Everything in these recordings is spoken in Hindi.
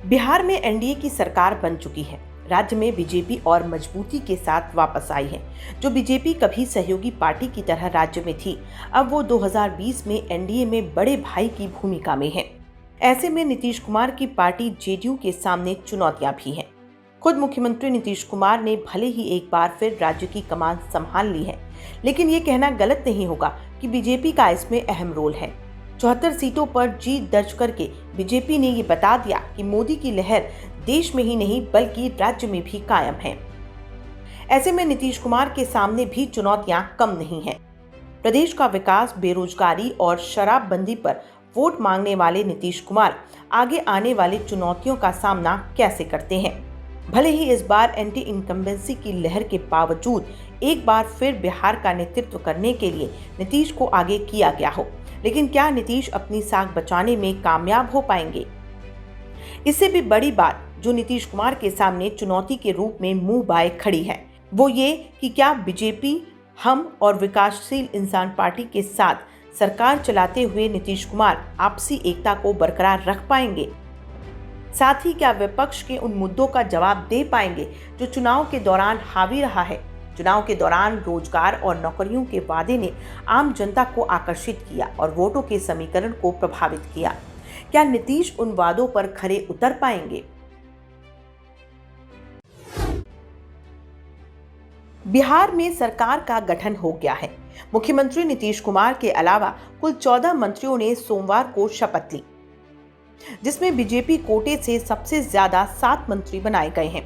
बिहार में एनडीए की सरकार बन चुकी है। राज्य में बीजेपी और मजबूती के साथ वापस आई है। जो बीजेपी कभी सहयोगी पार्टी की तरह राज्य में थी, अब वो 2020 में एनडीए में बड़े भाई की भूमिका में है। ऐसे में नीतीश कुमार की पार्टी जेडीयू के सामने चुनौतियां भी हैं। खुद मुख्यमंत्री नीतीश कुमार ने भले ही एक बार फिर राज्य की कमान संभाल ली है, लेकिन ये कहना गलत नहीं होगा कि बीजेपी का इसमें अहम रोल है। 74 सीटों पर जीत दर्ज करके बीजेपी ने ये बता दिया कि मोदी की लहर देश में ही नहीं बल्कि राज्य में भी कायम है। ऐसे में नीतीश कुमार के सामने भी चुनौतियां कम नहीं हैं। प्रदेश का विकास, बेरोजगारी और शराबबंदी पर वोट मांगने वाले नीतीश कुमार आगे आने वाली चुनौतियों का सामना कैसे करते हैं। भले ही इस बार एंटी इनकम्बेंसी की लहर के बावजूद एक बार फिर बिहार का नेतृत्व करने के लिए नीतीश को आगे किया गया हो, लेकिन क्या नीतीश अपनी साख बचाने में कामयाब हो पाएंगे? इससे भी बड़ी बात जो नीतीश कुमार के सामने चुनौती के रूप में मुंह बाए खड़ी है, वो ये कि क्या बीजेपी, हम और विकासशील इंसान पार्टी के साथ सरकार चलाते हुए नीतीश कुमार आपसी एकता को बरकरार रख पाएंगे? साथ ही क्या विपक्ष के उन मुद्दों का जवाब दे पाएंगे जो चुनाव के दौरान हावी रहा है? चुनाव के दौरान रोजगार और नौकरियों के वादे ने आम जनता को आकर्षित किया और वोटों के समीकरण को प्रभावित किया। क्या नीतीश उन वादों पर खरे उतर पाएंगे? बिहार में सरकार का गठन हो गया है। मुख्यमंत्री नीतीश कुमार के अलावा कुल 14 मंत्रियों ने सोमवार को शपथ ली, जिसमें बीजेपी कोटे से सबसे ज्यादा 7 मंत्री बनाए गए हैं।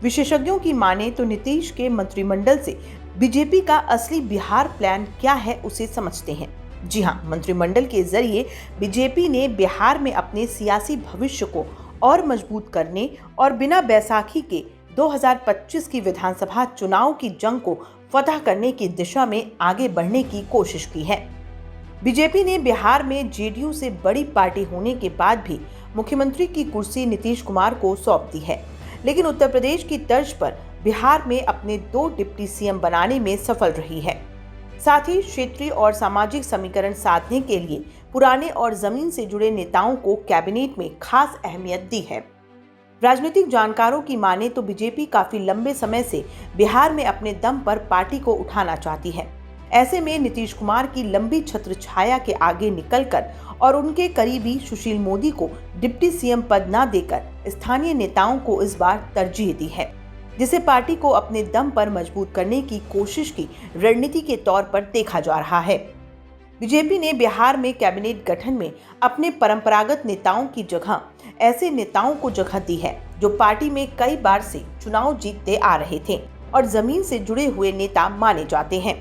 विशेषज्ञों की माने तो नीतीश के मंत्रिमंडल से बीजेपी का असली बिहार प्लान क्या है उसे समझते हैं। जी हां, मंत्रिमंडल के जरिए बीजेपी ने बिहार में अपने सियासी भविष्य को और मजबूत करने और बिना बैसाखी के 2025 की विधानसभा चुनाव की जंग को फतह करने की दिशा में आगे बढ़ने की कोशिश की है। बीजेपी ने बिहार में जेडीयू से बड़ी पार्टी होने के बाद भी मुख्यमंत्री की कुर्सी नीतीश कुमार को सौंप दी है, लेकिन उत्तर प्रदेश की तर्ज पर बिहार में अपने 2 डिप्टी सीएम बनाने में सफल रही है। साथ ही क्षेत्रीय और सामाजिक समीकरण साधने के लिए पुराने और जमीन से जुड़े नेताओं को कैबिनेट में खास अहमियत दी है। राजनीतिक जानकारों की माने तो बीजेपी काफी लंबे समय से बिहार में अपने दम पर पार्टी को उठाना चाहती है। ऐसे में नीतीश कुमार की लंबी छत्र छाया के आगे निकलकर और उनके करीबी सुशील मोदी को डिप्टी सीएम पद न देकर स्थानीय नेताओं को इस बार तरजीह दी है, जिसे पार्टी को अपने दम पर मजबूत करने की कोशिश की रणनीति के तौर पर देखा जा रहा है। बीजेपी ने बिहार में कैबिनेट गठन में अपने परंपरागत नेताओं की जगह ऐसे नेताओं को जगह दी है जो पार्टी में कई बार से चुनाव जीतते आ रहे थे और जमीन से जुड़े हुए नेता माने जाते हैं।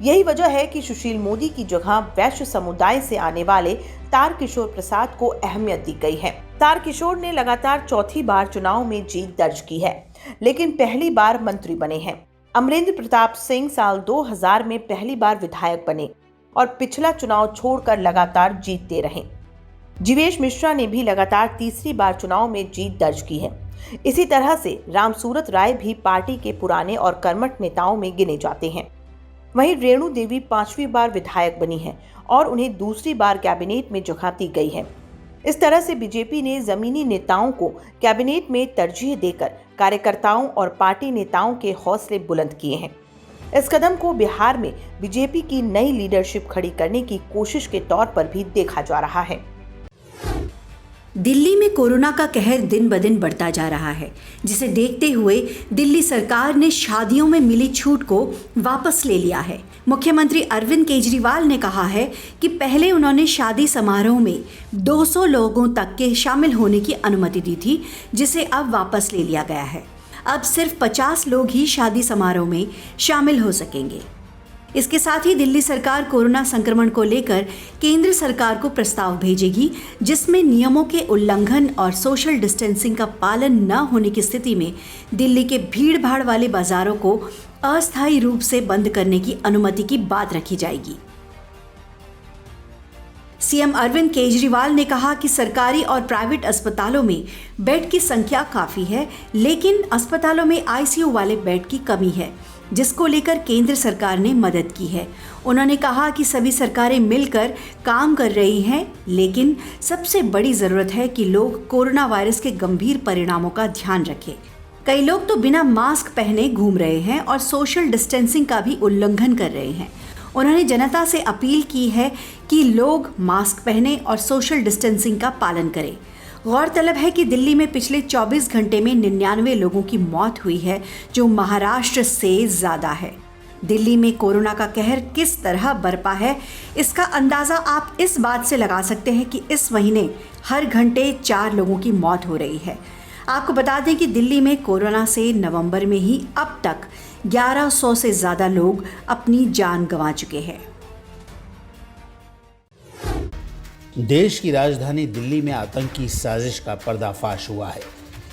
यही वजह है कि सुशील मोदी की जगह वैश्य समुदाय से आने वाले तारकिशोर प्रसाद को अहमियत दी गई है। तारकिशोर ने लगातार चौथी बार चुनाव में जीत दर्ज की है, लेकिन पहली बार मंत्री बने हैं। अमरेंद्र प्रताप सिंह साल 2000 में पहली बार विधायक बने और पिछला चुनाव छोड़कर लगातार जीतते रहे। जीवेश मिश्रा ने भी लगातार तीसरी बार चुनाव में जीत दर्ज की है। इसी तरह से रामसूरत राय भी पार्टी के पुराने और कर्मठ नेताओं में गिने जाते हैं। वहीं रेणु देवी 5वीं बार विधायक बनी है और उन्हें दूसरी बार कैबिनेट में जगह दी गई है। इस तरह से बीजेपी ने जमीनी नेताओं को कैबिनेट में तरजीह देकर कार्यकर्ताओं और पार्टी नेताओं के हौसले बुलंद किए हैं। इस कदम को बिहार में बीजेपी की नई लीडरशिप खड़ी करने की कोशिश के तौर पर भी देखा जा रहा है। दिल्ली में कोरोना का कहर दिन ब दिन बढ़ता जा रहा है, जिसे देखते हुए दिल्ली सरकार ने शादियों में मिली छूट को वापस ले लिया है। मुख्यमंत्री अरविंद केजरीवाल ने कहा है कि पहले उन्होंने शादी समारोह में 200 लोगों तक के शामिल होने की अनुमति दी थी, जिसे अब वापस ले लिया गया है। अब सिर्फ 50 लोग ही शादी समारोह में शामिल हो सकेंगे। इसके साथ ही दिल्ली सरकार कोरोना संक्रमण को लेकर केंद्र सरकार को प्रस्ताव भेजेगी, जिसमें नियमों के उल्लंघन और सोशल डिस्टेंसिंग का पालन न होने की स्थिति में दिल्ली के भीड़-भाड़ वाले बाजारों को अस्थायी रूप से बंद करने की अनुमति की बात रखी जाएगी। सीएम अरविंद केजरीवाल ने कहा कि सरकारी और प्राइवेट अस्पतालों में बेड की संख्या काफी है, लेकिन अस्पतालों में आईसीयू वाले बेड की कमी है, जिसको लेकर केंद्र सरकार ने मदद की है। उन्होंने कहा कि सभी सरकारें मिलकर काम कर रही हैं, लेकिन सबसे बड़ी जरूरत है कि लोग कोरोना वायरस के गंभीर परिणामों का ध्यान रखें। कई लोग तो बिना मास्क पहने घूम रहे हैं और सोशल डिस्टेंसिंग का भी उल्लंघन कर रहे हैं। उन्होंने जनता से अपील की है कि लोग मास्क पहने और सोशल डिस्टेंसिंग का पालन करें। गौरतलब है कि दिल्ली में पिछले 24 घंटे में 99 लोगों की मौत हुई है, जो महाराष्ट्र से ज़्यादा है। दिल्ली में कोरोना का कहर किस तरह बरपा है, इसका अंदाज़ा आप इस बात से लगा सकते हैं कि इस महीने हर घंटे 4 लोगों की मौत हो रही है। आपको बता दें कि दिल्ली में कोरोना से नवंबर में ही अब तक 1100 से ज़्यादा लोग अपनी जान गंवा चुके हैं। देश की राजधानी दिल्ली में आतंकी साजिश का पर्दाफाश हुआ है।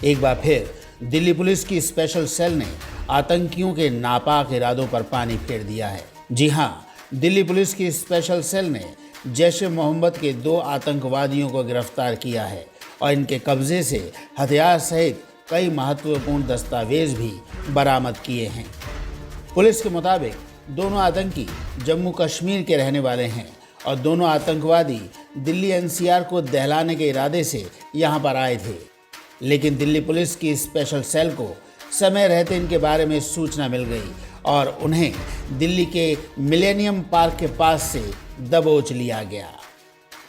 एक बार फिर दिल्ली पुलिस की स्पेशल सेल ने आतंकियों के नापाक इरादों पर पानी फेर दिया है। जी हां, दिल्ली पुलिस की स्पेशल सेल ने जैश-ए-मोहम्मद के 2 आतंकवादियों को गिरफ्तार किया है और इनके कब्जे से हथियार सहित कई महत्वपूर्ण दस्तावेज भी बरामद किए हैं। पुलिस के मुताबिक दोनों आतंकी जम्मू कश्मीर के रहने वाले हैं और दोनों आतंकवादी दिल्ली एनसीआर को दहलाने के इरादे से यहां पर आए थे, लेकिन दिल्ली पुलिस की स्पेशल सेल को समय रहते इनके बारे में सूचना मिल गई और उन्हें दिल्ली के मिलेनियम पार्क के पास से दबोच लिया गया।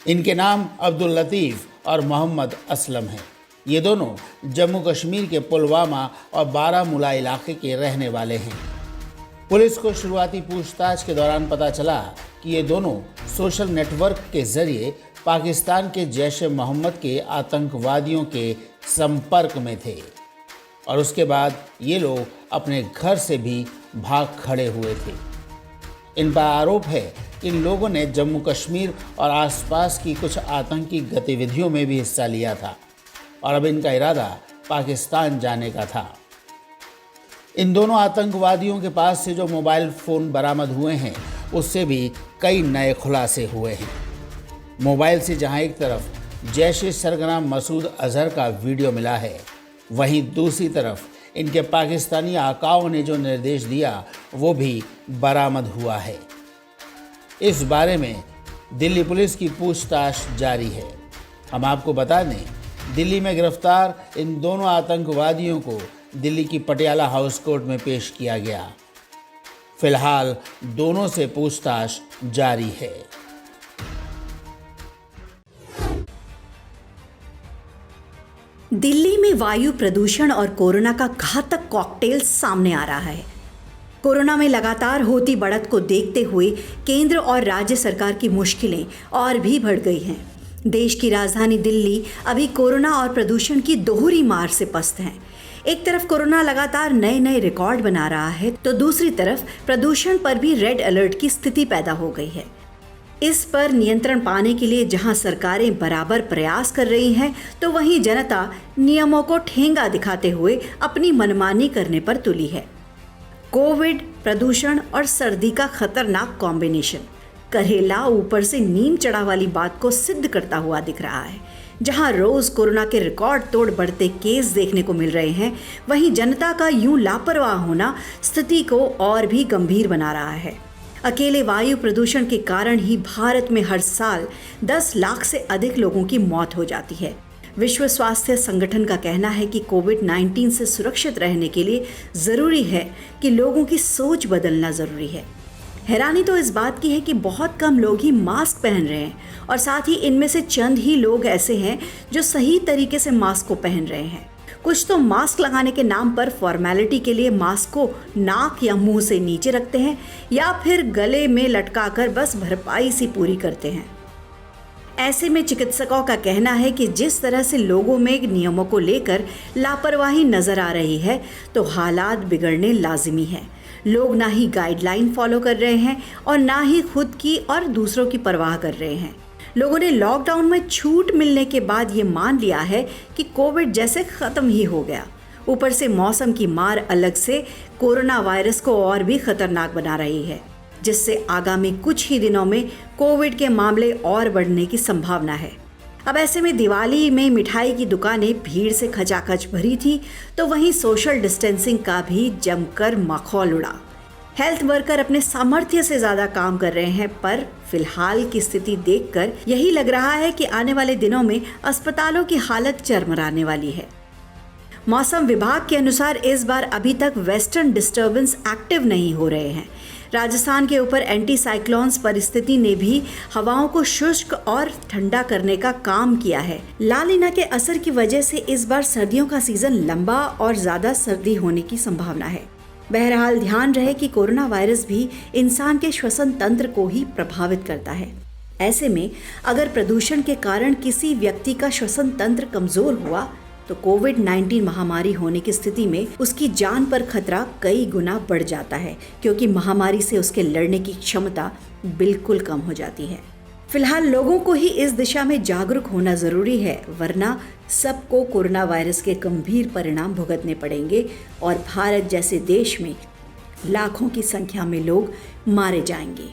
इनके नाम अब्दुल लतीफ़ और मोहम्मद असलम हैं। ये दोनों जम्मू कश्मीर के पुलवामा और बारामूला इलाके के रहने वाले हैं। पुलिस को शुरुआती पूछताछ के दौरान पता चला कि ये दोनों सोशल नेटवर्क के जरिए पाकिस्तान के जैश-ए-मोहम्मद के आतंकवादियों के संपर्क में थे और उसके बाद ये लोग अपने घर से भी भाग खड़े हुए थे। इन पर आरोप है कि इन लोगों ने जम्मू कश्मीर और आसपास की कुछ आतंकी गतिविधियों में भी हिस्सा लिया था और अब इनका इरादा पाकिस्तान जाने का था। इन दोनों आतंकवादियों के पास से जो मोबाइल फ़ोन बरामद हुए हैं, उससे भी कई नए खुलासे हुए हैं। मोबाइल से जहां एक तरफ जैश सरगना मसूद अजहर का वीडियो मिला है, वहीं दूसरी तरफ इनके पाकिस्तानी आकाओं ने जो निर्देश दिया वो भी बरामद हुआ है। इस बारे में दिल्ली पुलिस की पूछताछ जारी है। हम आपको बता दें, दिल्ली में गिरफ्तार इन दोनों आतंकवादियों को दिल्ली की पटियाला हाउस कोर्ट में पेश किया गया। फिलहाल दोनों से पूछताछ जारी है। दिल्ली में वायु प्रदूषण और कोरोना का घातक कॉकटेल सामने आ रहा है। कोरोना में लगातार होती बढ़त को देखते हुए केंद्र और राज्य सरकार की मुश्किलें और भी बढ़ गई हैं। देश की राजधानी दिल्ली अभी कोरोना और प्रदूषण की दोहरी मार से पस्त है। एक तरफ कोरोना लगातार नए नए रिकॉर्ड बना रहा है, तो दूसरी तरफ प्रदूषण पर भी रेड अलर्ट की स्थिति पैदा हो गई है। इस पर नियंत्रण पाने के लिए जहां सरकारें बराबर प्रयास कर रही हैं, तो वहीं जनता नियमों को ठेंगा दिखाते हुए अपनी मनमानी करने पर तुली है। कोविड, प्रदूषण और सर्दी का खतरनाक कॉम्बिनेशन करेला ऊपर से नीम चढ़ा वाली बात को सिद्ध करता हुआ दिख रहा है। जहां रोज कोरोना के रिकॉर्ड तोड़ बढ़ते केस देखने को मिल रहे हैं, वहीं जनता का यूं लापरवाह होना स्थिति को और भी गंभीर बना रहा है। अकेले वायु प्रदूषण के कारण ही भारत में हर साल 10 लाख से अधिक लोगों की मौत हो जाती है। विश्व स्वास्थ्य संगठन का कहना है कि कोविड-19 से सुरक्षित रहने के लिए ज़रूरी है कि लोगों की सोच बदलना ज़रूरी है। हैरानी तो इस बात की है कि बहुत कम लोग ही मास्क पहन रहे हैं और साथ ही इनमें से चंद ही लोग ऐसे हैं जो सही तरीके से मास्क को पहन रहे हैं। कुछ तो मास्क लगाने के नाम पर फॉर्मेलिटी के लिए मास्क को नाक या मुंह से नीचे रखते हैं या फिर गले में लटकाकर बस भरपाई सी पूरी करते हैं। ऐसे में चिकित्सकों का कहना है कि जिस तरह से लोगों में नियमों को लेकर लापरवाही नजर आ रही है, तो हालात बिगड़ने लाजिमी है। लोग ना ही गाइडलाइन फॉलो कर रहे हैं और ना ही खुद की और दूसरों की परवाह कर रहे हैं। लोगों ने लॉकडाउन में छूट मिलने के बाद ये मान लिया है कि कोविड जैसे खत्म ही हो गया। ऊपर से मौसम की मार अलग से कोरोना वायरस को और भी खतरनाक बना रही है, जिससे आगामी कुछ ही दिनों में कोविड के मामले और बढ़ने की संभावना है। अब ऐसे में दिवाली में मिठाई की दुकानें भीड़ से खचाखच भरी थी, तो वहीं सोशल डिस्टेंसिंग का भी जमकर मखौल उड़ा। हेल्थ वर्कर अपने सामर्थ्य से ज़्यादा काम कर रहे हैं, पर फिलहाल की स्थिति देखकर यही लग रहा है कि आने वाले दिनों में अस्पतालों की हालत चरमराने वाली है। मौसम विभाग के अनुसार इस बार अभी तक वेस्टर्न डिस्टर्बेंस एक्टिव नहीं हो रहे हैं। राजस्थान के ऊपर एंटी साइक्लोन्स परिस्थिति ने भी हवाओं को शुष्क और ठंडा करने का काम किया है। ला नीना के असर की वजह से इस बार सर्दियों का सीजन लंबा और ज्यादा सर्दी होने की संभावना है। बहरहाल ध्यान रहे कि कोरोना वायरस भी इंसान के श्वसन तंत्र को ही प्रभावित करता है। ऐसे में अगर प्रदूषण के कारण किसी व्यक्ति का श्वसन तंत्र कमजोर हुआ तो कोविड-19 महामारी होने की स्थिति में उसकी जान पर खतरा कई गुना बढ़ जाता है, क्योंकि महामारी से उसके लड़ने की क्षमता बिल्कुल कम हो जाती है। फिलहाल लोगों को ही इस दिशा में जागरूक होना जरूरी है, वरना सबको कोरोना वायरस के गंभीर परिणाम भुगतने पड़ेंगे और भारत जैसे देश में लाखों की संख्या में लोग मारे जाएंगे।